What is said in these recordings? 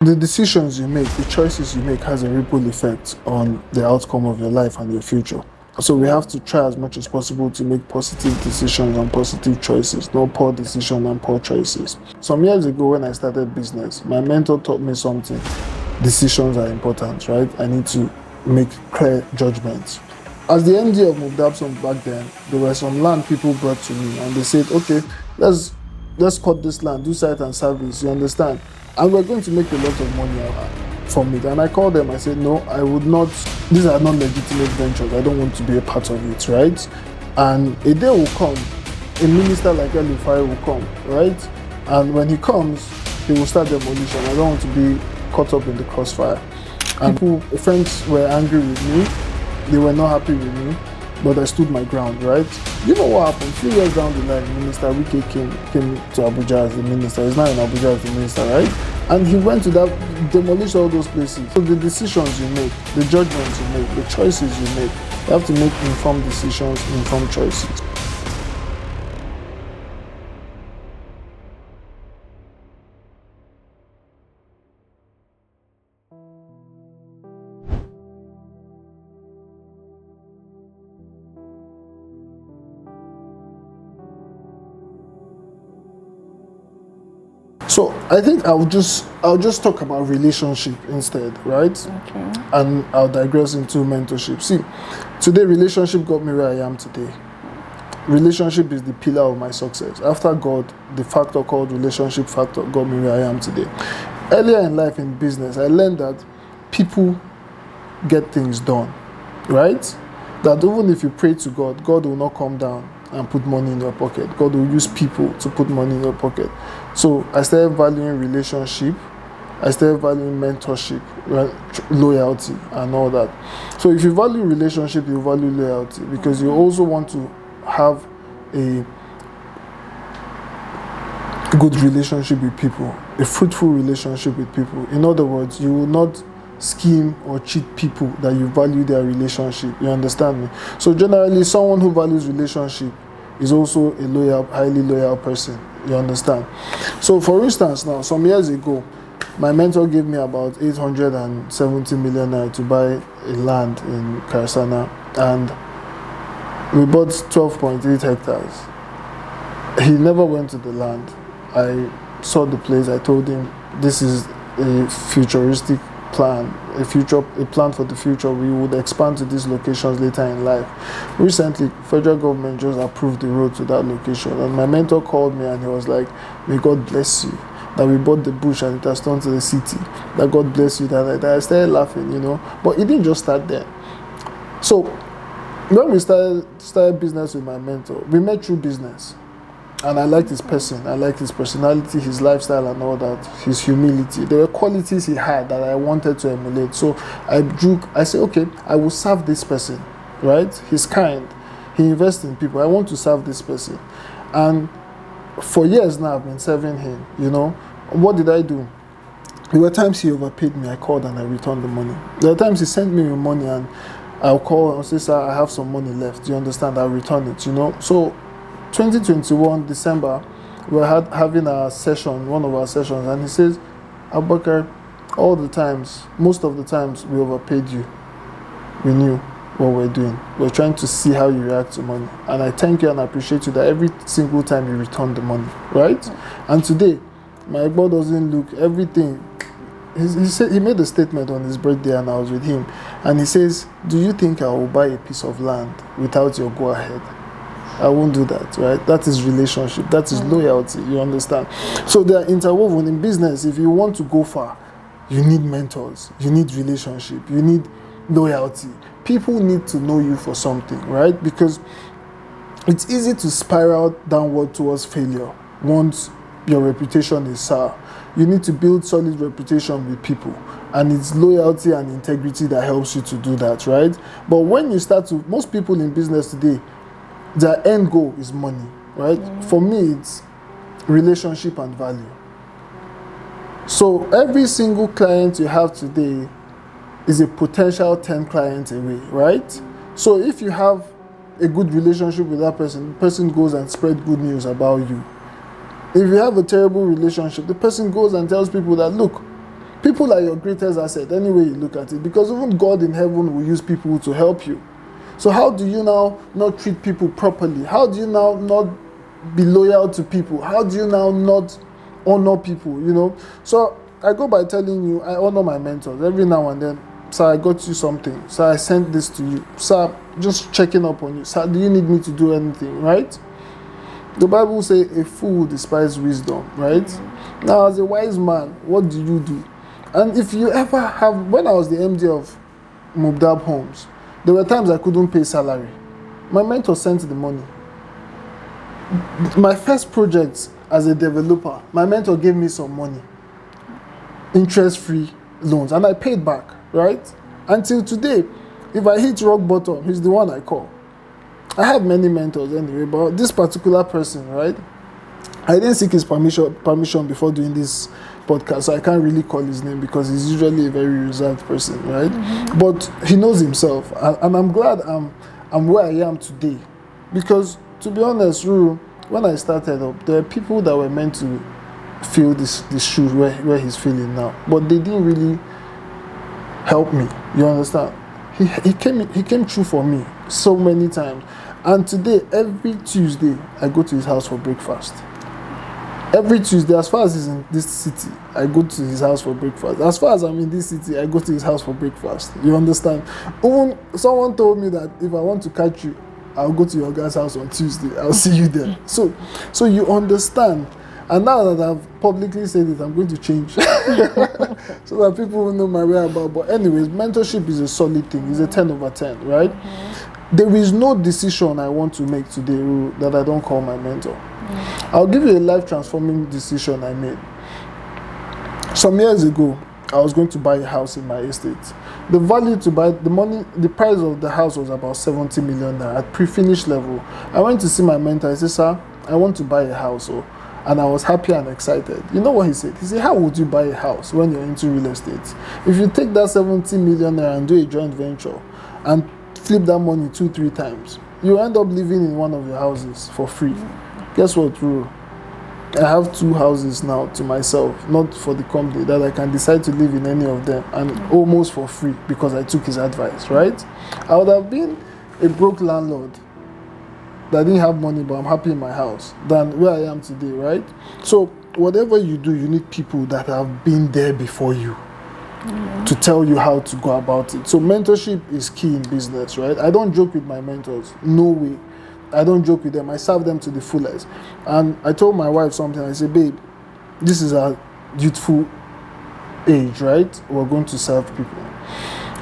The decisions you make, the choices you make has a ripple effect on the outcome of your life and your future. So we have to try as much as possible to make positive decisions and positive choices, not poor decisions and poor choices. Some years ago when I started business, my mentor taught me something. Decisions are important, right? I need to make clear judgments. As the MD of Mubdabson back then, there were some land people brought to me and they said, okay, let's cut this land, do site and service, you understand? And we're going to make a lot of money from it. And I called them, I said, no, I would not, these are not legitimate ventures. I don't want to be a part of it, right? And a day will come, a minister like Elifai will come, right? And when he comes, he will start demolition. I don't want to be caught up in the crossfire. And friends were angry with me. They were not happy with me, but I stood my ground, right? You know what happened? 3 years down the line, Minister Wike came to Abuja as the minister. He's now in Abuja as the minister, right? And he went to demolish all those places. So the decisions you make, the judgments you make, the choices you make, you have to make informed decisions, informed choices. So I think I'll just talk about relationship instead, right? Okay. And I'll digress into mentorship. See, today relationship got me where I am today. Relationship is the pillar of my success. After God, the factor called relationship factor got me where I am today. Earlier in life in business, I learned that people get things done, right? That even if you pray to God, God will not come down and put money in your pocket. God will use people to put money in your pocket. So I started valuing relationship. I started valuing mentorship, loyalty, and all that. So if you value relationship, you value loyalty because you also want to have a good relationship with people, a fruitful relationship with people. In other words, you will not scheme or cheat people that you value their relationship. You understand me? So generally, someone who values relationship is also a loyal, highly loyal person. You understand? So for instance, now some years ago, my mentor gave me about 870 million naira to buy a land in Karsana, and we bought 12.8 hectares. He never went to the land. I saw the place. I told him this is a futuristic plan, a plan for the future. We would expand to these locations later in life. Recently, federal government just approved the road to that location, and my mentor called me and he was like, "May God bless you that we bought the bush and it has turned to the city. That God bless you." That I started laughing, But it didn't just start there. So when we started business with my mentor, we met through business. And I liked his person, I liked his personality, his lifestyle and all that, his humility. There were qualities he had that I wanted to emulate. So I said, okay, I will serve this person, right? He's kind, he invests in people. I want to serve this person. And for years now, I've been serving him, What did I do? There were times he overpaid me, I called and I returned the money. There were times he sent me money and I'll call and say, "Sir, I have some money left. Do you understand? I'll return it, So 2021 December, we were having one of our sessions, and he says, "Abubakar, most of the times we overpaid you. We knew what we're doing. We're trying to see how you react to money. And I thank you and I appreciate you that every single time you return the money," right? And today, my boy doesn't look everything. He made a statement on his birthday and I was with him. And he says, "Do you think I will buy a piece of land without your go ahead? I won't do that," right? That is relationship. That is loyalty. You understand? So they are interwoven in business. If you want to go far, you need mentors. You need relationship. You need loyalty. People need to know you for something, right? Because it's easy to spiral downward towards failure once your reputation is sour. You need to build solid reputation with people. And it's loyalty and integrity that helps you to do that, right? But when most people in business today, their end goal is money, right? For me, it's relationship and value. So every single client you have today is a potential 10 clients away, right? So if you have a good relationship with that person, the person goes and spreads good news about you. If you have a terrible relationship, the person goes and tells people that, "Look, People are your greatest asset, any way you look at it, because even God in heaven will use people to help you. So how do you now not treat people properly? How do you now not be loyal to people? How do you now not honor people, you know? So I go by telling you, I honor my mentors every now and then. Sir, I got you something. Sir, I sent this to you. Sir, just checking up on you. Sir, do you need me to do anything, right? The Bible says a fool will despise wisdom, right? Mm-hmm. Now, as a wise man, what do you do? And if you ever have, when I was the MD of Mubdab Homes, there were times I couldn't pay salary. My mentor sent the money. My first project as a developer, my mentor gave me some money, interest-free loans, and I paid back, right? Until today, if I hit rock bottom, he's the one I call. I have many mentors anyway, but this particular person, right? I didn't seek his permission before doing this podcast, so I can't really call his name because he's usually a very reserved person, right? Mm-hmm. But he knows himself, and I'm glad I'm where I am today, because to be honest, Ruru, when I started up, there are people that were meant to fill this shoes where he's feeling now, but they didn't really help me. You understand? He came through for me so many times, and today every Tuesday I go to his house for breakfast. Every Tuesday, as far as he's in this city, I go to his house for breakfast. As far as I'm in this city, I go to his house for breakfast. You understand? Even someone told me that if I want to catch you, I'll go to your guy's house on Tuesday. I'll see you there. So you understand. And now that I've publicly said it, I'm going to change so that people will know my whereabouts. But anyways, mentorship is a solid thing. It's a 10 over 10, right? Mm-hmm. There is no decision I want to make today that I don't call my mentor. Mm-hmm. I'll give you a life-transforming decision I made. Some years ago, I was going to buy a house in my estate. The value to buy, the price of the house was about 70 million at pre-finished level. I went to see my mentor. I said, sir, I want to buy a house. And I was happy and excited. You know what he said? He said, how would you buy a house when you're into real estate? If you take that 70 million and do a joint venture and flip that money 2-3 times, you end up living in one of your houses for free. Guess what, Ruru? I have 2 houses now to myself, not for the company, that I can decide to live in any of them, and almost for free because I took his advice, right? I would have been a broke landlord that didn't have money, but I'm happy in my house, than where I am today, right? So whatever you do, you need people that have been there before you to tell you how to go about it. So mentorship is key in business, right? I don't joke with my mentors. No way. I don't joke with them. I serve them to the fullest. And I told my wife something. I said, babe, this is our youthful age, right? We're going to serve people.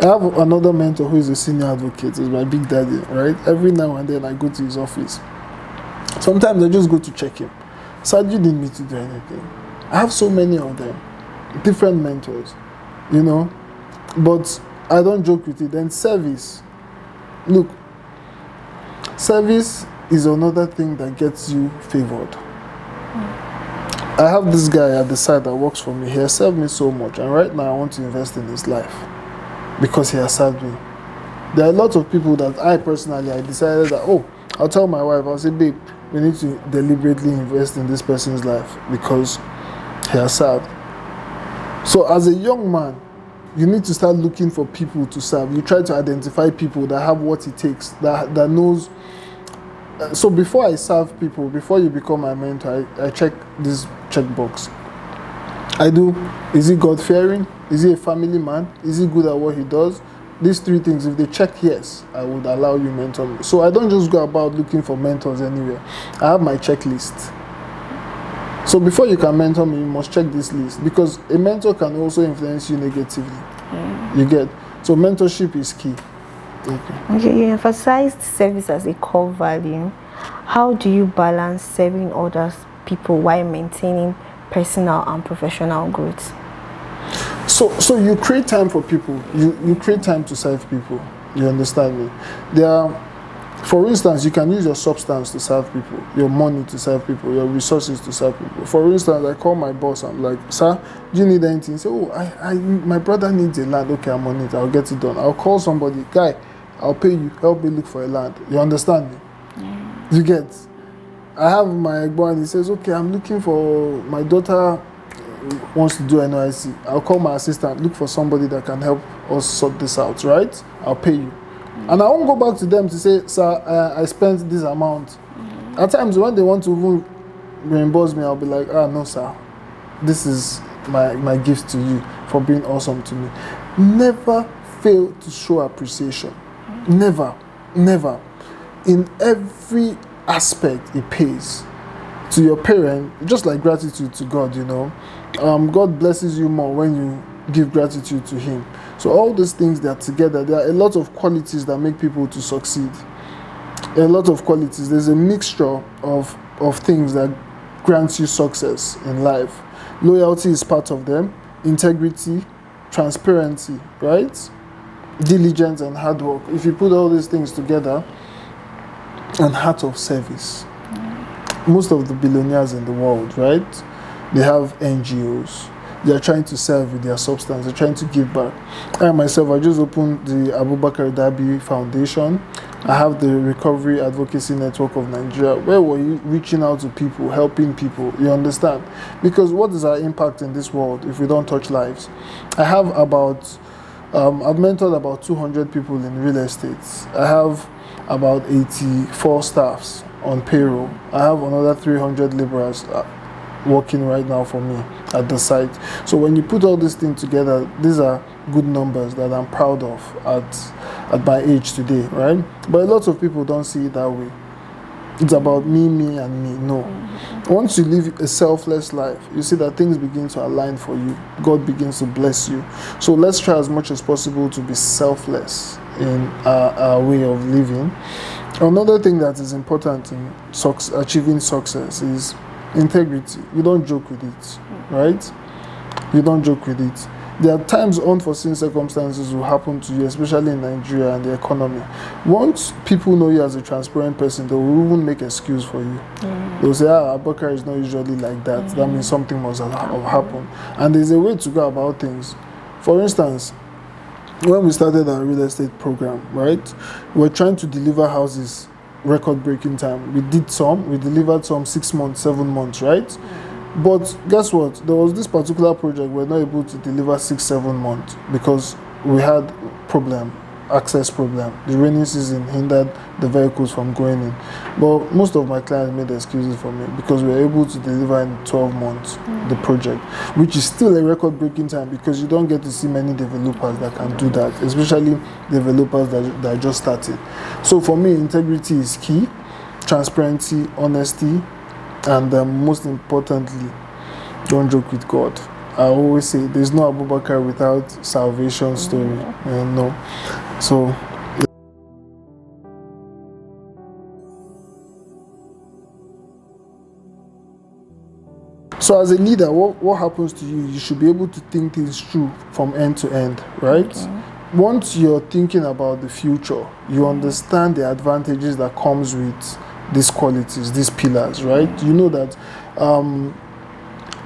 I have another mentor who is a senior advocate. He's my big daddy, right? Every now and then I go to his office. Sometimes I just go to check him. Sir, you need me to do anything? I have so many of them. Different mentors, you know? But I don't joke with it. Then service. Look, service is another thing that gets you favored. I have this guy at the side that works for me. He has served me so much, and right now I want to invest in his life because he has served me. There are lots of people that I decided that, I'll tell my wife, I'll say, babe, we need to deliberately invest in this person's life because he has served. So as a young man, you need to start looking for people to serve. You try to identify people that have what it takes, that knows. So before I serve people, before you become my mentor, I check this checkbox. I do, is he God-fearing? Is he a family man? Is he good at what he does? These 3 things, if they check yes, I would allow you mentor me. So I don't just go about looking for mentors anywhere. I have my checklist. So before you can mentor me, you must check this list, because a mentor can also influence you negatively. You get? So mentorship is key. Okay, you emphasized service as a core value. How do you balance serving other people while maintaining personal and professional growth? So you create time for people. You create time to serve people. You understand me? For instance, you can use your substance to serve people, your money to serve people, your resources to serve people. For instance, I call my boss. I'm like, sir, do you need anything? He say, my brother needs a land. Okay, I'm on it. I'll get it done. I'll call somebody. Guy, I'll pay you. Help me look for a land. You understand me? You get? I have my boy and he says, okay, I'm looking for my daughter wants to do NYC, I'll call my assistant, look for somebody that can help us sort this out, right? I'll pay you. And I won't go back to them to say, sir, I spent this amount. At times when they want to even reimburse me, I'll be like, no, sir, this is my gift to you for being awesome to me. Never fail to show appreciation. Never. In every aspect, it pays. To your parent, just like gratitude to God, God blesses you more when you give gratitude to Him. So all these things that are together, there are a lot of qualities that make people to succeed. A lot of qualities. There's a mixture of things that grants you success in life. Loyalty is part of them. Integrity, transparency, right? Diligence and hard work. If you put all these things together, and heart of service. Most of the billionaires in the world, right? They have NGOs. They are trying to serve with their substance. They're trying to give back. I myself, I just opened the Abubakar Foundation. I have the Recovery Advocacy Network of Nigeria, where we're reaching out to people, helping people. You understand? Because what is our impact in this world if we don't touch lives? I have I've mentored about 200 people in real estate. I have about 84 staffs on payroll. I have another 300 laborers working right now for me at the site. So when you put all these things together, these are good numbers that I'm proud of at my age today, right? But a lot of people don't see it that way. It's about me, and me. No. Once you live a selfless life, you see that things begin to align for you. God begins to bless you. So let's try as much as possible to be selfless in our way of living. Another thing that is important in achieving success is integrity. You don't joke with it, right? You don't joke with it. There are times unforeseen circumstances will happen to you, especially in Nigeria and the economy. Once people know you as a transparent person, they will even make excuse for you. They'll say, Abubakar is not usually like that. That means something must have happened. And there's a way to go about things. For instance, when we started our real estate program, right, we're trying to deliver houses record-breaking time. We delivered some 6 months, 7 months, right? But guess what? There was this particular project we're not able to deliver 6-7 months because we had access problem. The rainy season hindered the vehicles from going in. But most of my clients made excuses for me because we were able to deliver in 12 months the project, which is still a record-breaking time because you don't get to see many developers that can do that, especially developers that are just starting. So for me, integrity is key, transparency, honesty, and most importantly, don't joke with God. I always say there's no Abubakar without salvation story. No. So as a leader, what happens to you? You should be able to think things through from end to end, right? Okay. Once you're thinking about the future, you understand the advantages that comes with these qualities, these pillars, right? You know that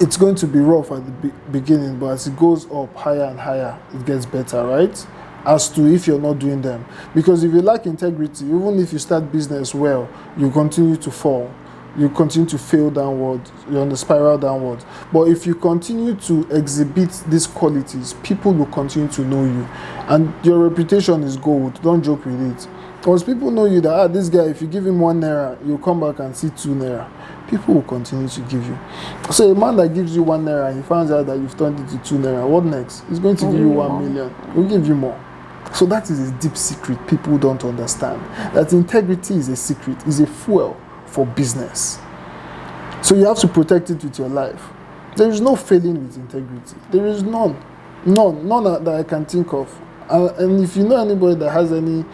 it's going to be rough at the beginning, but as it goes up higher and higher, it gets better, right? As to if you're not doing them. Because if you lack integrity, even if you start business well, you continue to fall. You continue to fail downward. You're on the spiral downward. But if you continue to exhibit these qualities, people will continue to know you. And your reputation is gold. Don't joke with it. Because people know you that, this guy, if you give him 1 naira, you'll come back and see 2 naira. People will continue to give you. So a man that gives you 1 naira, he finds out that you've turned it to 2 naira. What next? He's going to give you 1 million. He'll give you more. So that is a deep secret people don't understand. That integrity is a secret, is a fuel for business. So you have to protect it with your life. There is no failing with integrity. There is none that I can think of. And if you know anybody that has any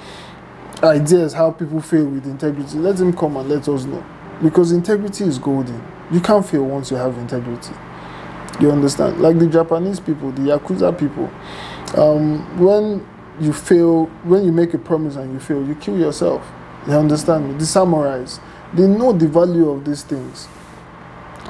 ideas how people fail with integrity, let him come and let us know. Because integrity is golden. You can't fail once you have integrity. You understand? Like the Japanese people, the Yakuza people, when you fail, when you make a promise and you fail, you kill yourself. You understand me? The samurais, they know the value of these things.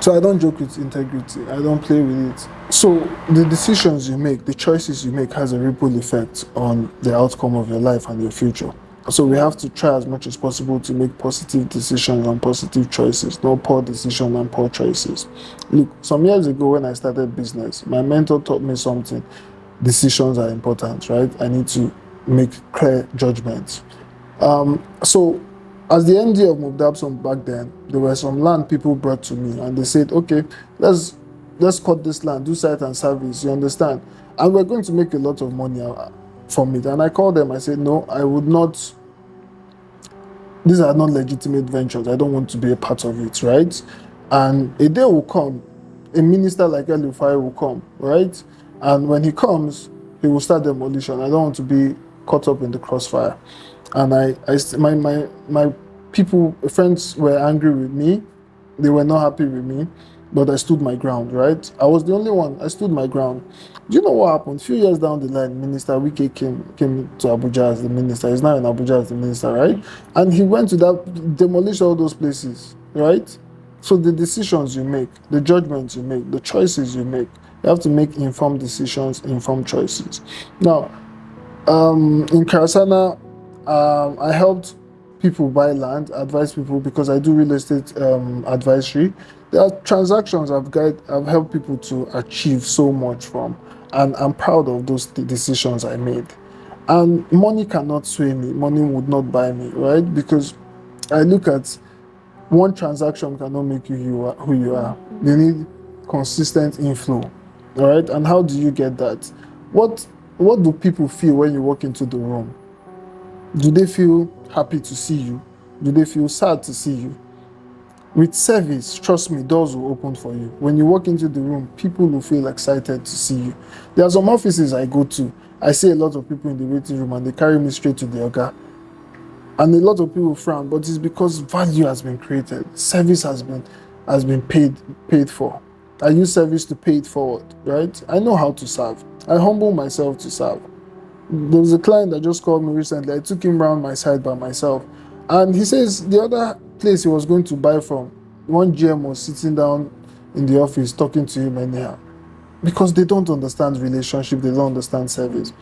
So I don't joke with integrity. I don't play with it. So the decisions you make, the choices you make has a ripple effect on the outcome of your life and your future. So we have to try as much as possible to make positive decisions and positive choices, not poor decisions and poor choices. Look, some years ago when I started business, my mentor taught me something. Decisions are important, right? I need to make clear judgments. So as the MD of Mubdabson back then, there were some land people brought to me and they said, okay, let's cut this land, do site and service, you understand? And we're going to make a lot of money from it. And I called them, I said, no, I would not, these are not legitimate ventures. I don't want to be a part of it, right? And a day will come, a minister like El Rufai will come, right? And when he comes, he will start demolition. I don't want to be caught up in the crossfire. And my people, friends were angry with me. They were not happy with me, but I stood my ground, right? I was the only one. I stood my ground. Do you know what happened? A few years down the line, Minister Wike came to Abuja as the minister. He's now in Abuja as the minister, right? And he went to demolish all those places, right? So the decisions you make, the judgments you make, the choices you make, you have to make informed decisions, informed choices. Now, in Karasana, I helped people buy land, advise people because I do real estate advisory. There are transactions I've helped people to achieve so much from, and I'm proud of those decisions I made. And money cannot sway me. Money would not buy me, right? Because I look at one transaction cannot make you who you are. You need consistent inflow, all right? And how do you get that? What do people feel when you walk into the room? Do they feel happy to see you? Do they feel sad to see you? With service, trust me, doors will open for you. When you walk into the room, people will feel excited to see you. There are some offices I go to, I see a lot of people in the waiting room and they carry me straight to the Oga. And a lot of people frown, but it's because value has been created. Service has been paid for. I use service to pay it forward, right? I know how to serve. I humble myself to serve. There was a client that just called me recently. I took him around my side by myself. And he says the other place he was going to buy from, one GM was sitting down in the office talking to him anyhow. Because they don't understand relationship, they don't understand service.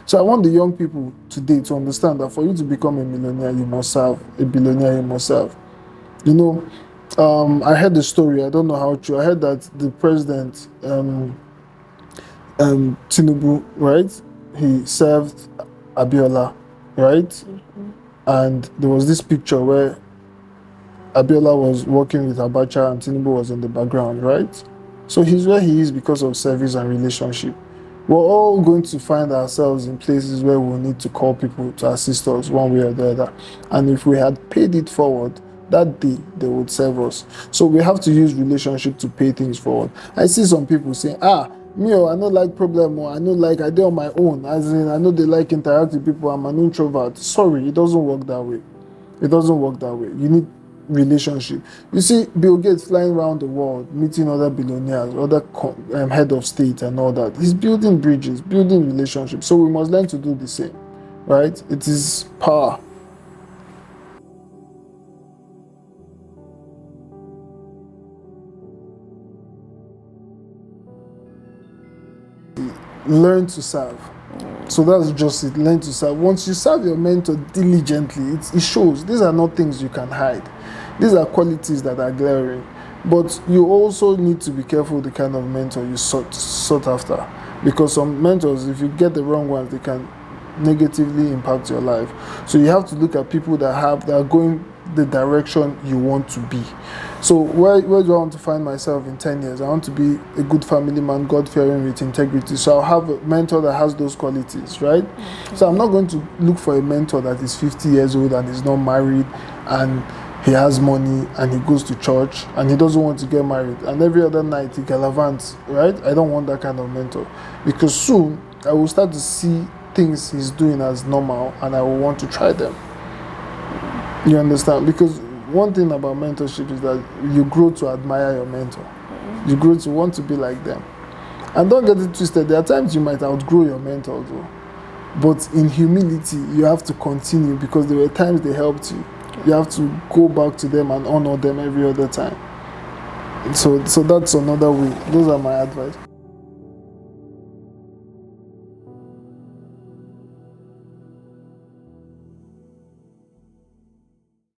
So I want the young people today to understand that for you to become a millionaire, you must serve. A billionaire, you must serve. You know, I heard the story, I don't know how true. I heard that the president, Tinubu, right? He served Abiola, right? Mm-hmm. And there was this picture where Abiola was working with Abacha and Tinubu was in the background, right? So he's where he is because of service and relationship. We're all going to find ourselves in places where we'll need to call people to assist us one way or the other. And if we had paid it forward, that day they would serve us. So we have to use relationship to pay things forward. I see some people saying, me, I don't like problem, or I don't like, I do on my own. As in, I know they like interact with people, I'm an introvert. Sorry, it doesn't work that way. It doesn't work that way. You need relationship. You see Bill Gates flying around the world, meeting other billionaires, other head of state and all that. He's building bridges, building relationships. So we must learn to do the same, right? It is power. Learn to serve. So that's just it. Learn to serve. Once you serve your mentor diligently, it shows. These are not things you can hide. These are qualities that are glaring. But you also need to be careful the kind of mentor you sought after. Because some mentors, if you get the wrong ones, they can negatively impact your life. So you have to look at people that are going the direction you want to be. So where do I want to find myself in 10 years? I want to be a good family man, God-fearing with integrity. So I'll have a mentor that has those qualities, right? Okay. So I'm not going to look for a mentor that is 50 years old and is not married and he has money and he goes to church and he doesn't want to get married and every other night he gallivants, right? I don't want that kind of mentor, because soon I will start to see things he's doing as normal and I will want to try them. You understand? Because one thing about mentorship is that you grow to admire your mentor. You grow to want to be like them. And don't get it twisted. There are times you might outgrow your mentor though. But in humility, you have to continue because there were times they helped you. You have to go back to them and honor them every other time. So that's another way. Those are my advice.